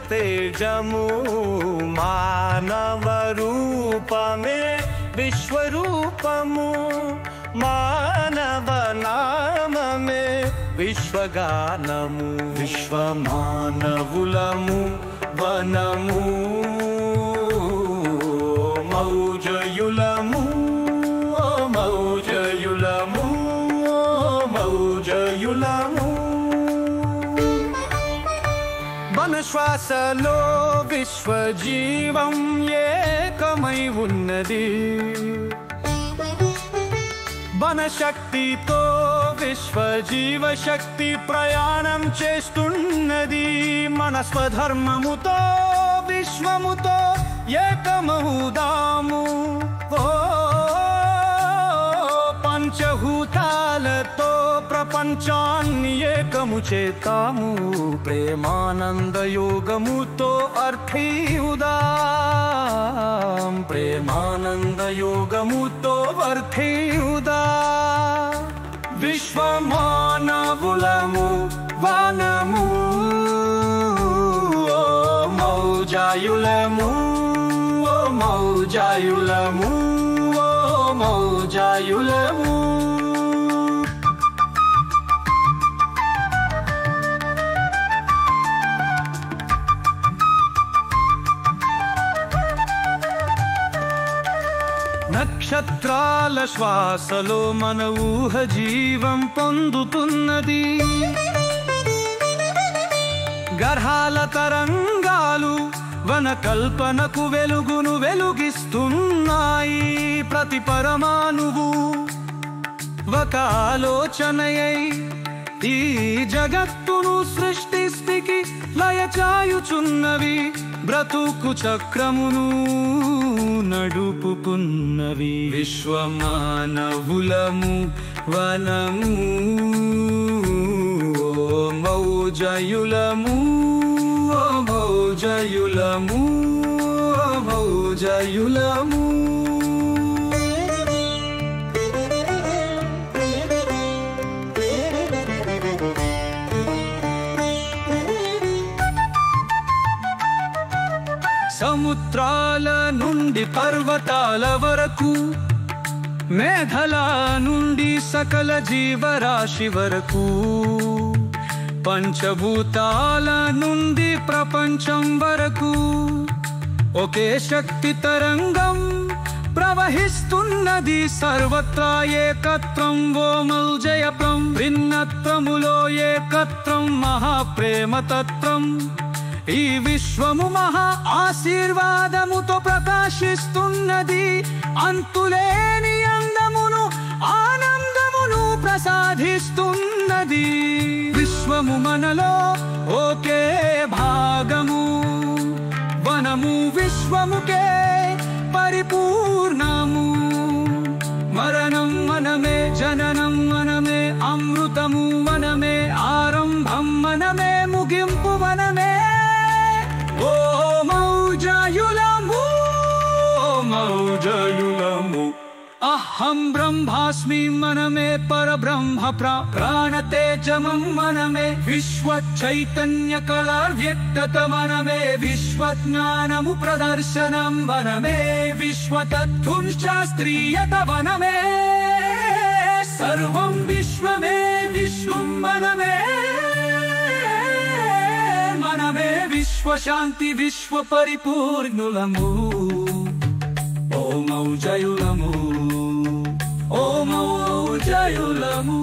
తేజము మానవ రూపమే విశ్వరూపము మానవ నామమే విశ్వగానము విశ్వమానవులము వనము మౌజయులము మౌజయులము మౌజయులము మన శ్వాసలో విశ్వజీవం ఏకమై ఉన్నది మన శక్తితో విశ్వజీవ శక్తి ప్రయాణం చేస్తున్నది మన స్వధర్మముతో విశ్వముతో ఏకమవుదాము పంచభూతాలతో ప్రపంచాన్ని ఏకము చేతాము ప్రేమానంద యోగముతో అర్థియుదాం ప్రేమానంద యోగముతో అర్థియుదాం విశ్వమానవులము వనము మౌజాయులము మౌజాయులము మౌజాయులము నక్షత్రాల శ్వాసలో మన ఊహ జీవం పొందుతున్నది గ్రహాల తరంగాలు వన కల్పనకు వెలుగును వెలుగిస్తున్నాయి ప్రతి పరమాణువు ఒక ఆలోచనయై ఈ జగత్తును సృష్టిస్థితికి లయచాయుచున్నవి బ్రతుకు చక్రమును నడుపుకున్నవి విశ్వమానవులము వనము మౌజయులము మౌజయులము మౌజయులము సముద్రాల నుండి పర్వతాల వరకు మేఘల నుండి సకల జీవరాశి వరకు పంచభూతాల నుండి ప్రపంచం వరకు ఒకే శక్తి తరంగం ప్రవహిస్తున్నది సర్వత్రా ఏకత్వం ఓమౌజయప్రం భిన్నత్వములో ఏకత్వం మహాప్రేమతత్వం ఈ విశ్వము మహా ఆశీర్వాదముతో ప్రకాశిస్తున్నది అంతులేని అందమును ఆనందమును ప్రసాదిస్తున్నది విశ్వము మనలో ఒకే భాగము వనము విశ్వముకే పరిపూర్ణము మరణం మనమే జననం మనమే అమృతము మనమే ఆరంభం మనమే ముగింపు మనమే ఓ మౌజయులము మౌజయులము అహం బ్రహ్మాస్మి మనమే పరబ్రహ్మ ప్రాణతేజమం మనమే విశ్వ చైతన్య కళా వ్యక్తత మనమే విశ్వజ్ఞానము ప్రదర్శనం మనమే విశ్వతత్వం శాస్త్రీయత మనమే సర్వం విశ్వమే విశ్వం మనమే మనమే విశ్వశాంతి విశ్వ పరిపూర్ణులము ఓ మౌజయులము ఓ మౌజయులము